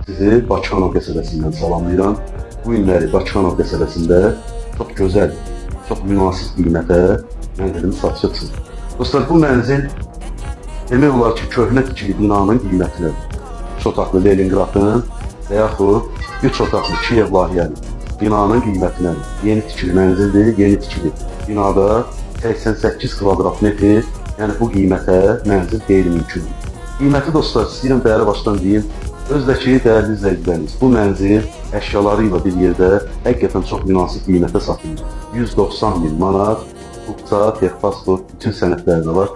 Sizi Bakıxanov qəsəbəsindən salamlayıram. Bu günləri Bakıxanov qəsəbəsində çox gözəl, çox münasib qiymətə mənzilimiz satışa çıxır. Dostlar, bu mənzil demək olar ki, köhnə tikili binanın qiymətinə, 3 otaqlı Leninqradın və yaxud 3 otaqlı Kiyev layihəli binanın qiymətinə, yeni tikili mənzildir, yeni tikili binada 88 kvadrat metr, yəni bu qiymətə mənzil qeyri-mümkündür. Qiyməti dostlar, istəyirəm dəyəri başdan deyim, özdəki dəyərli izləyicilərimiz, bu mənzil əşyaları ilə bir yerdə həqiqətən çox münasib qiymətə satılır. 190 min manat, hüquqca, texpasport, bütün sənədləri də var.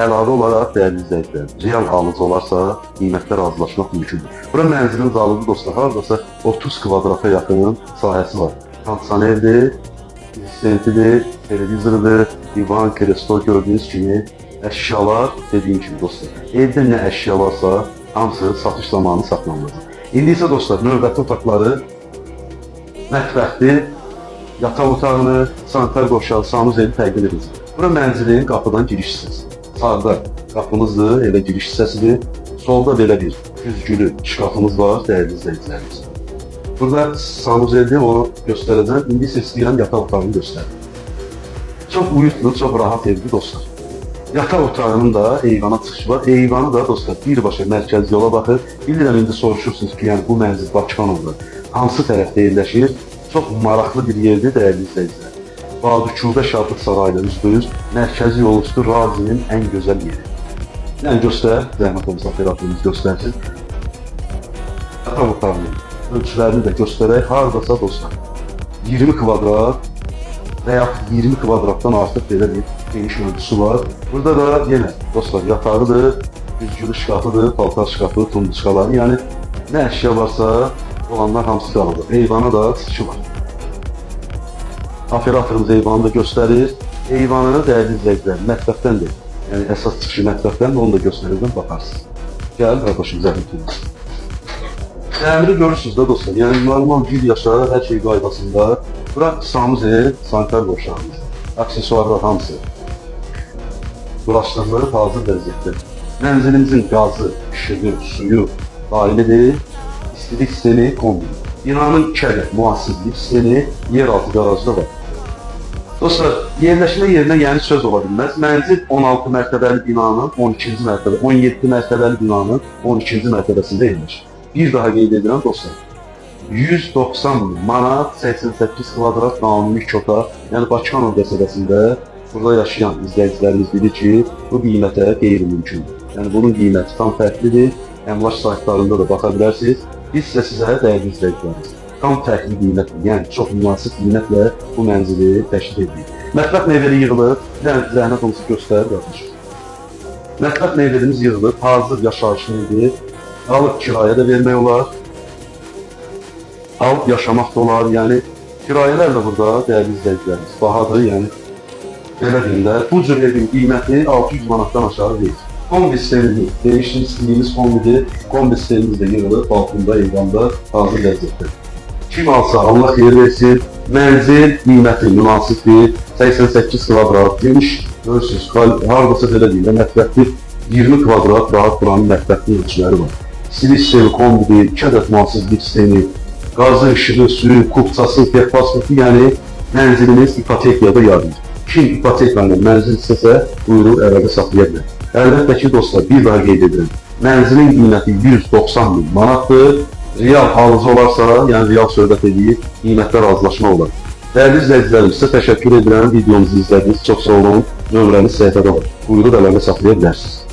Əlavə olaraq dəyərli izləyicilər, real alıcı olarsa qiymətlər razılaşmaq mümkündür. Bura mənzilin zalığı dostlar, haradasa 30 kvadrata yaxın sahəsi var. Kondisionerdir, assistentidir, televizorudur, divan, kreslo gördüyünüz kimi əşyalar dediyim kimi dostlar. Evdə nə əşya varsa hamısı satış zamanı saxlanılacaq. İndi isə dostlar, növbəti otaqları mətbəxdir, yataq otağını, sanitar qoşağı, sanuzeli təqdim edəcək. Bura mənzilin qapıdan giriş hissəsi. Sağda qapımızdır, elə giriş hissəsidir. Solda belə bir güzgülü şkafımız var, dəyərli izləyicilərimiz. Burada sanuzeldir, onu göstərəcəm. İndi isə istəyirəm yataq otağını göstərim. Çox uyutlu, çox rahat evdir dostlar. Yataq otağının da eyvana çıxışı var. Eyvanı da dostlar birbaşa mərkəzi yola baxır. Bilirəm, indi soruşursunuz ki, yəni bu mənzil Bakıxanovda hansı tərəfdə yerləşir? Çox maraqlı bir yerdir, dəyərli izləyicilər. Badukubə Şadlıq Sarayı ilə üzdür, mərkəzi yol üstü Razinin ən gözəl yeri. Yəni göstər, zəhmət olmasa operatörümüz göstərsin. Yataq otağının ölçülərini də göstərək, haradasa dostlar 20 kvadrat və yaxud 20 kvadratdan artıq belə bir geniş ölçüsü var. Burada da yenə dostlar yatağıdır, güzgülü şkafıdır, paltar şkafı, tunduçkaları, yəni nə əşya varsa olanlar hamısı qalır. Eyvana da çıxışı var. Operatorumuz eyvanı da göstərir. Eyvanı dəyərli izləyicilər mətbəxdəndir. Yəni əsas çıxışı mətbəxdəndir, onu da göstərirəm, baxarsınız. Gəl, qardaşım, zəhmət olmasın. Təmiri görürsünüz də dostlar, yəni normal bir yaşa, hər şey qaydasında. Bura sanuzel, sanitar qoşağımız, aksesuarlar hamısı bulaşdırılır, hazır vəziyyətdə. Mənzilimizin qazı, işığı, suyu daimidir, istilik sistemi kombi. Binanın 2 ədəd müasirlik sistemi yeraltı qarajda var. Dostlar, yerləşmə yerinə yəni söz ola bilməz. Mənzil 16 mərtəbəli binanın 12-ci mərtəbə, 17 mərtəbəli binanın 12-ci mərtəbəsində yerləşir. Bir daha qeyd edirəm dostlar. 190 min manat, 88 kvadrat qanuni 2 otaq, yəni Bakıxanov qəsəbəsində burada yaşayan izləyicilərimiz bilir ki, bu qiymətə qeyri-mümkündür. Yəni bunun qiyməti tam fərqlidir, əmlak saytlarında da baxa bilərsiniz. Biz isə sizə dəyərli izləyicilərimiz tam fərqli qiymətlə, yəni çox münasib qiymətlə bu mənzili təşkil edirik. Mətbəx meyvəli yığılır, zəhmət olması göstərir qardaşım. Mətbəx meyvəlimiz yığılır, hazır yaşayışlıdır, alıb kirayə də vermək olar. Alıb yaşamaq da olar, yəni kirayələr də burada dəyərli izləyicilərimiz bahadır, yəni belə deyirlər. Bu cür evin qiyməti 600 manatdan aşağı deyil. Kombi sistemimiz, değişik istədiyimiz kombidir. Kombi sistemimiz də yığılır, balkonda, eyvanda hazır vəziyyətdə. Kim alsa Allah xeyir versin, mənzil qiyməti münasibdir, 88 kvadrat geniş, görürsünüz, haradasa belə deyirlər, mətbəxdir, 20 kvadrat rahat buranın mətbəxli ölçüləri var. İstilik sistemi kombidir, 2 ədəd müasirlik sistemi, qazı, işığı, suyu, kupçası, texpasportu, yəni mənzilimiz ipotekiyada yardım. Kim ipotekla mənzil istəsə, buyurur, əlaqə saxlaya bilər. Əlbəttə ki, dostlar, bir daha qeyd edirəm. Mənzilin qiyməti 190 min manatdır. Real alıcı olarsa, yəni real söhbət edib, qiymətlər razılaşma olar. Dəyərli izləyicilərim, sizə təşəkkür edirəm. Videomuzu izlədiniz, çox sağ olun. Nömrəniz səhifədə var. Buyurur, əlaqə saxlaya bilərsiniz.